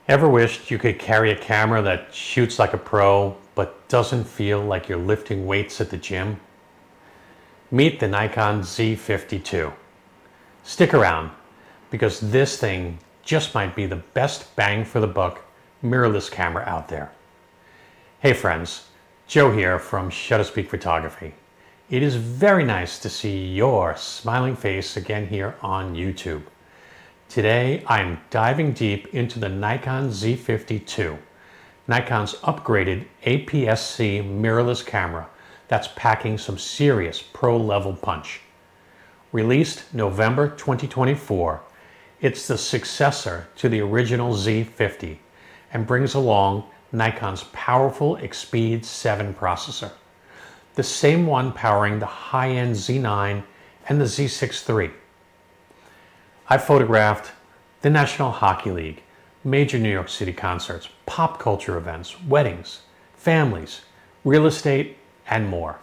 Ever wished you could carry a camera that shoots like a pro but doesn't feel like you're lifting weights at the gym? Meet the Nikon Z50 II. Stick around, because this thing just might be the best bang for the buck mirrorless camera out there. Hey friends, Joe here from Shutter Speed Photography. It is very nice to see your smiling face again here on YouTube. Today I'm diving deep into the Nikon Z50 II, Nikon's upgraded APS-C mirrorless camera that's packing some serious pro-level punch. Released November 2024, it's the successor to the original Z50 and brings along Nikon's powerful EXPEED 7 processor, the same one powering the high-end Z9 and the Z6 III. I've photographed the National Hockey League, major New York City concerts, pop culture events, weddings, families, real estate, and more.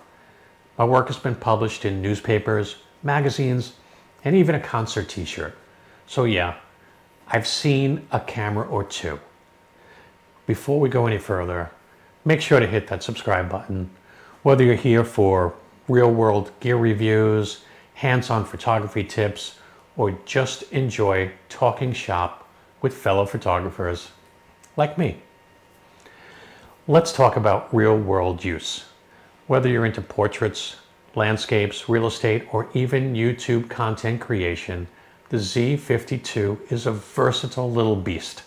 My work has been published in newspapers, magazines, and even a concert t-shirt. So yeah, I've seen a camera or two. Before we go any further, make sure to hit that subscribe button, whether you're here for real-world gear reviews, hands-on photography tips, or just enjoy talking shop with fellow photographers like me. Let's talk about real-world use. Whether you're into portraits, landscapes, real estate, or even YouTube content creation, the Z50 II is a versatile little beast.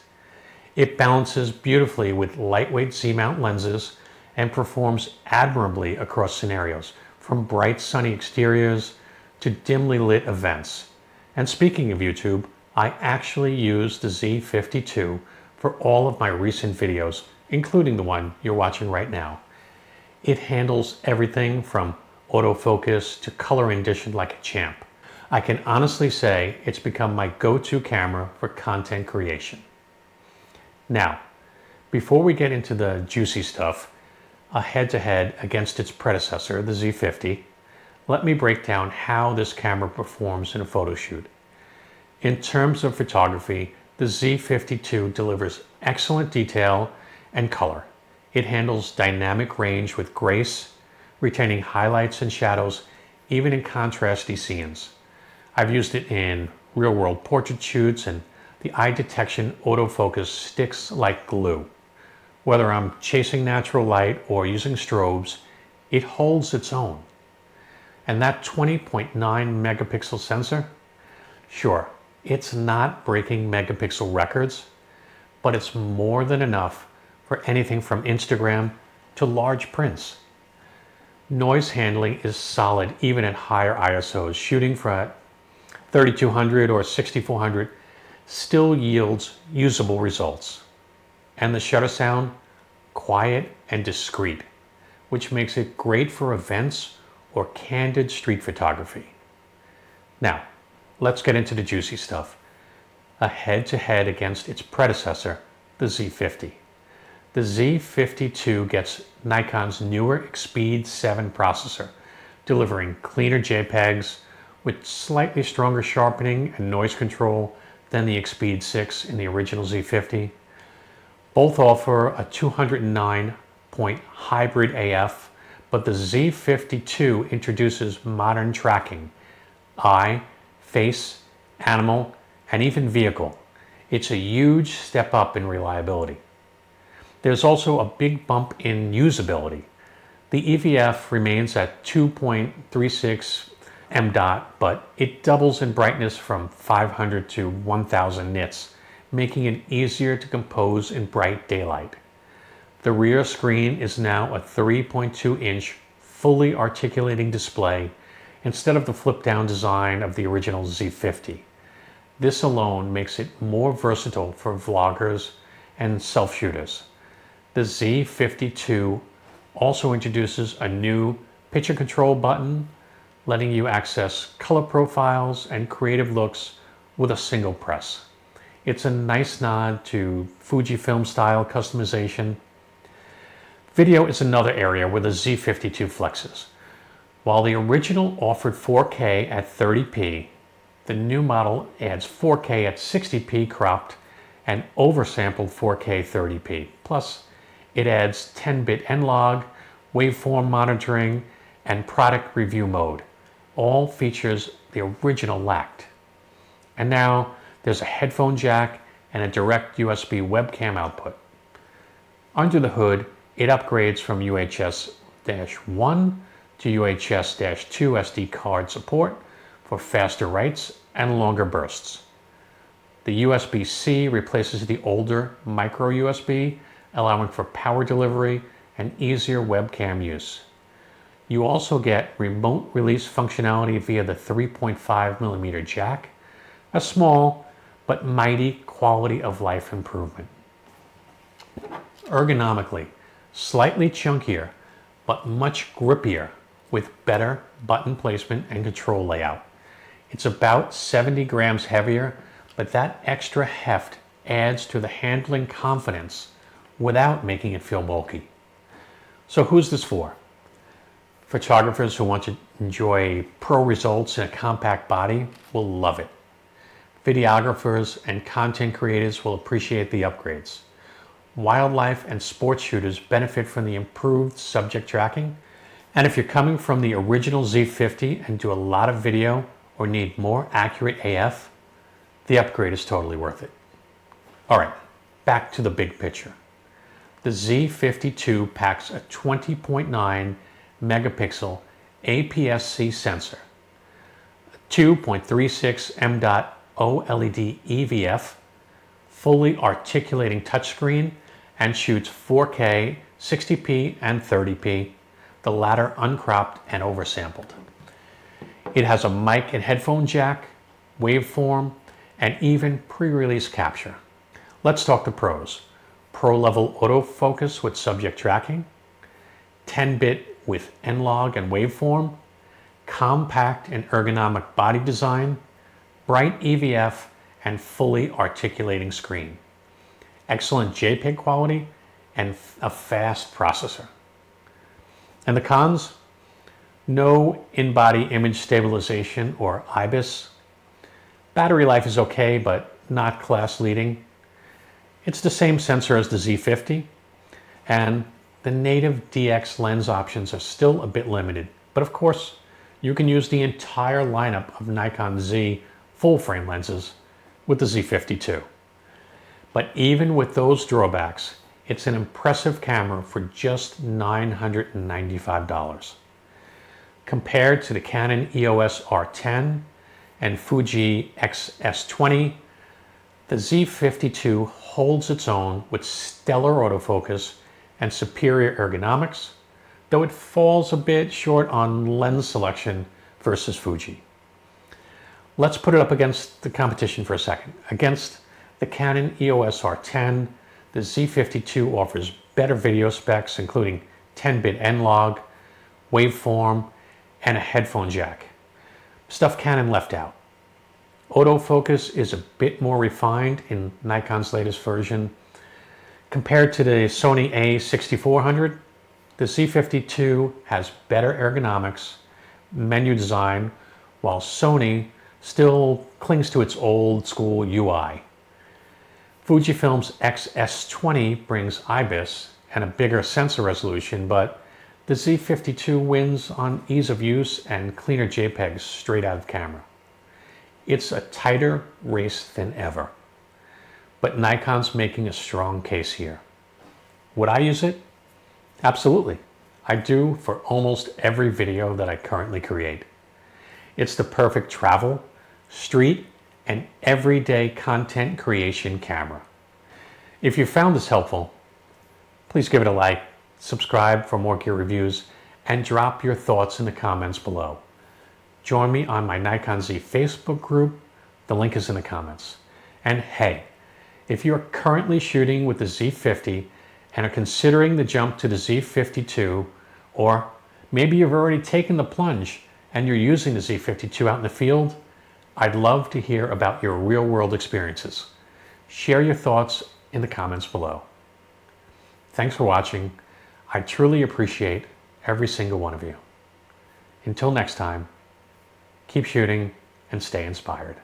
It balances beautifully with lightweight Z-mount lenses and performs admirably across scenarios, from bright sunny exteriors to dimly lit events. And speaking of YouTube, I actually use the Z50 II for all of my recent videos, including the one you're watching right now. It handles everything from autofocus to color rendition like a champ. I can honestly say it's become my go-to camera for content creation. Now, before we get into the juicy stuff, a head-to-head against its predecessor, the Z50, let me break down how this camera performs in a photo shoot. In terms of photography, the Z50 II delivers excellent detail and color. It handles dynamic range with grace, retaining highlights and shadows, even in contrasty scenes. I've used it in real-world portrait shoots, and the eye detection autofocus sticks like glue. Whether I'm chasing natural light or using strobes, it holds its own. And that 20.9 megapixel sensor? Sure, it's not breaking megapixel records, but it's more than enough for anything from Instagram to large prints. Noise handling is solid even at higher ISOs. Shooting for 3200 or 6400 still yields usable results. And the shutter sound, quiet and discreet, which makes it great for events or candid street photography. Now, let's get into the juicy stuff. A head-to-head against its predecessor, the Z50. The Z50 II gets Nikon's newer EXPEED 7 processor, delivering cleaner JPEGs with slightly stronger sharpening and noise control than the EXPEED 6 in the original Z50. Both offer a 209-point hybrid AF, but the Z50 II introduces modern tracking, eye, face, animal, and even vehicle. It's a huge step up in reliability. There's also a big bump in usability. The EVF remains at 2.36 m., but it doubles in brightness from 500 to 1000 nits, making it easier to compose in bright daylight. The rear screen is now a 3.2-inch fully articulating display instead of the flip-down design of the original Z50. This alone makes it more versatile for vloggers and self-shooters. The Z50 II also introduces a new picture control button, letting you access color profiles and creative looks with a single press. It's a nice nod to Fujifilm style customization. Video is another area where the Z50 II flexes. While the original offered 4K at 30p, the new model adds 4K at 60p cropped and oversampled 4K 30p. Plus, it adds 10-bit N-Log, waveform monitoring, and product review mode. All features the original lacked. And now there's a headphone jack and a direct USB webcam output. Under the hood, it upgrades from UHS-1 to UHS-2 SD card support for faster writes and longer bursts. The USB-C replaces the older micro USB, allowing for power delivery and easier webcam use. You also get remote release functionality via the 3.5mm jack, a small but mighty quality of life improvement. Ergonomically, slightly chunkier, but much grippier with better button placement and control layout. It's about 70 grams heavier, but that extra heft adds to the handling confidence without making it feel bulky. So who's this for? Photographers who want to enjoy pro results in a compact body will love it. Videographers and content creators will appreciate the upgrades. Wildlife and sports shooters benefit from the improved subject tracking. And if you're coming from the original Z50 and do a lot of video or need more accurate AF, the upgrade is totally worth it. All right, back to the big picture. The Z50 II packs a 20.9 megapixel APS-C sensor, a 2.36 m.0 OLED EVF, fully articulating touchscreen, and shoots 4K, 60p, and 30p, the latter uncropped and oversampled. It has a mic and headphone jack, waveform, and even pre-release capture. Let's talk to pros. Pro-level autofocus with subject tracking, 10-bit with N-Log and waveform, compact and ergonomic body design, bright EVF, and fully articulating screen. Excellent JPEG quality and a fast processor. And the cons? No in-body image stabilization or IBIS. Battery life is okay, but not class leading. It's the same sensor as the Z50, and the native DX lens options are still a bit limited. But of course, you can use the entire lineup of Nikon Z full-frame lenses with the Z50 II. But even with those drawbacks, it's an impressive camera for just $995. Compared to the Canon EOS R10 and Fuji X-S20, the Z50 II holds its own with stellar autofocus and superior ergonomics, though it falls a bit short on lens selection versus Fuji. Let's put it up against the competition for a second. Against the Canon EOS R10, the Z50 II offers better video specs, including 10-bit N-Log, waveform, and a headphone jack. Stuff Canon left out. Autofocus is a bit more refined in Nikon's latest version. Compared to the Sony A6400, the Z50 II has better ergonomics, menu design, while Sony still clings to its old school UI. Fujifilm's X-S20 brings IBIS and a bigger sensor resolution, but the Z50 II wins on ease of use and cleaner JPEGs straight out of camera. It's a tighter race than ever, but Nikon's making a strong case here. Would I use it? Absolutely. I do for almost every video that I currently create. It's the perfect travel, street, and everyday content creation camera. If you found this helpful, please give it a like, subscribe for more gear reviews, and drop your thoughts in the comments below. Join me on my Nikon Z Facebook group. The link is in the comments. And hey, if you're currently shooting with the Z50 and are considering the jump to the Z50 II, or maybe you've already taken the plunge and you're using the Z50 II out in the field, I'd love to hear about your real-world experiences. Share your thoughts in the comments below. Thanks for watching. I truly appreciate every single one of you. Until next time, keep shooting and stay inspired.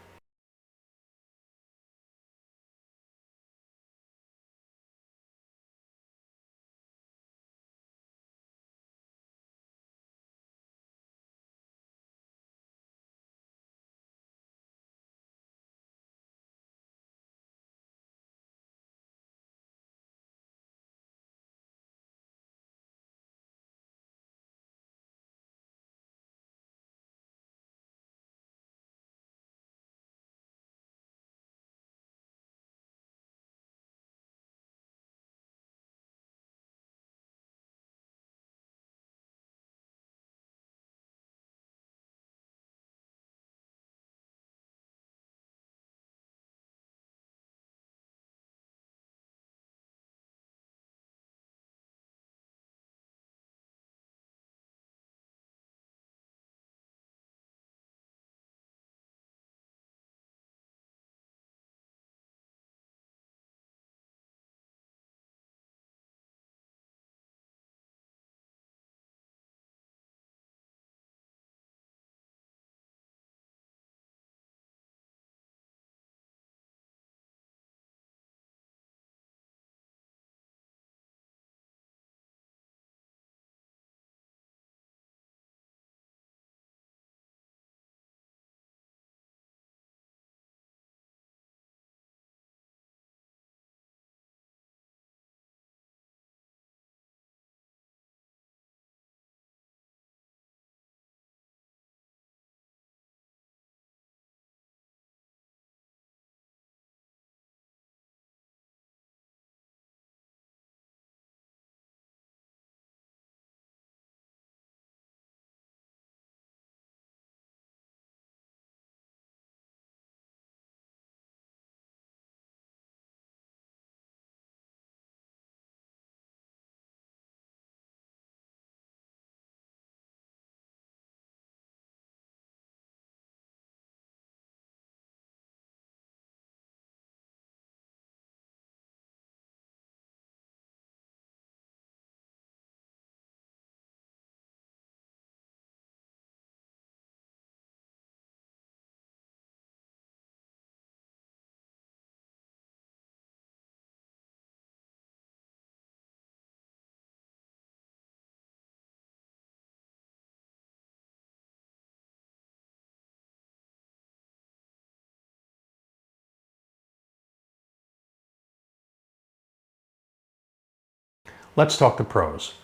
Let's talk the pros.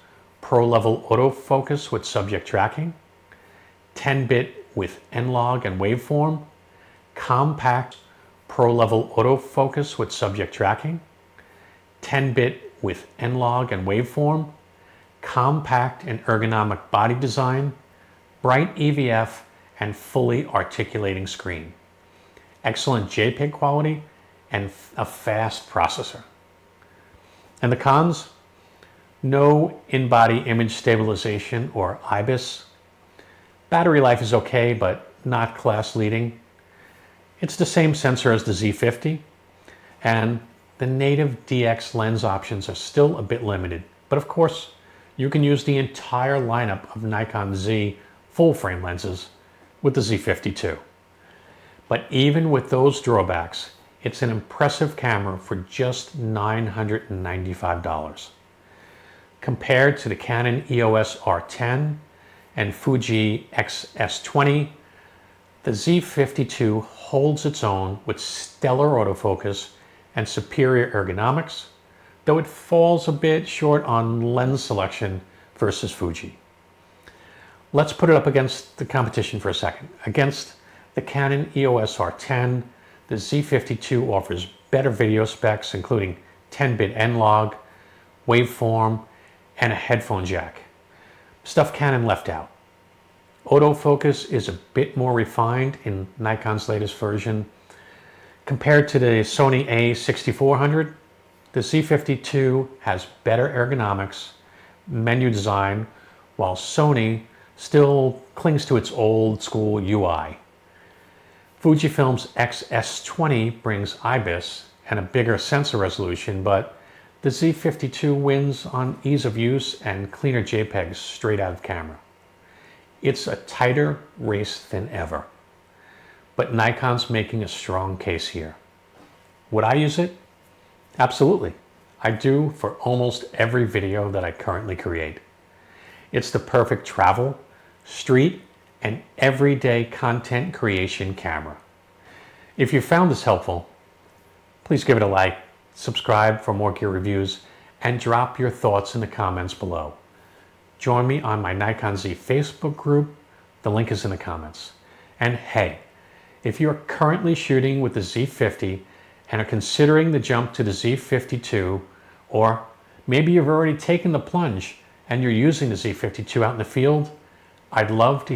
Pro level autofocus with subject tracking, 10-bit with N-Log and waveform, compact pro level autofocus with subject tracking, 10-bit with N-Log and waveform, compact and ergonomic body design, bright EVF, and fully articulating screen. Excellent JPEG quality and a fast processor. And the cons? No in-body image stabilization or IBIS. Battery life is okay, but not class leading. It's the same sensor as the Z50, and the native DX lens options are still a bit limited. But of course, you can use the entire lineup of Nikon Z full-frame lenses with the Z50 II. But even with those drawbacks, it's an impressive camera for just $995. Compared to the Canon EOS R10 and Fuji X-S20, the Z50 II holds its own with stellar autofocus and superior ergonomics, though it falls a bit short on lens selection versus Fuji. Let's put it up against the competition for a second. Against the Canon EOS R10, the Z50 II offers better video specs, including 10-bit N-Log, waveform, and a headphone jack. Stuff Canon left out. Autofocus is a bit more refined in Nikon's latest version. Compared to the Sony A6400, the Z50 II has better ergonomics, menu design, while Sony still clings to its old school UI. Fujifilm's X-S20 brings IBIS and a bigger sensor resolution, but the Z50 II wins on ease of use and cleaner JPEGs straight out of camera. It's a tighter race than ever, but Nikon's making a strong case here. Would I use it? Absolutely. I do for almost every video that I currently create. It's the perfect travel, street, and everyday content creation camera. If you found this helpful, please give it a like, subscribe for more gear reviews, and drop your thoughts in the comments below. Join me on my Nikon Z Facebook group. The link is in the comments. And hey, if you're currently shooting with the Z50 and are considering the jump to the Z50 II, or maybe you've already taken the plunge and you're using the Z50 II out in the field, I'd love to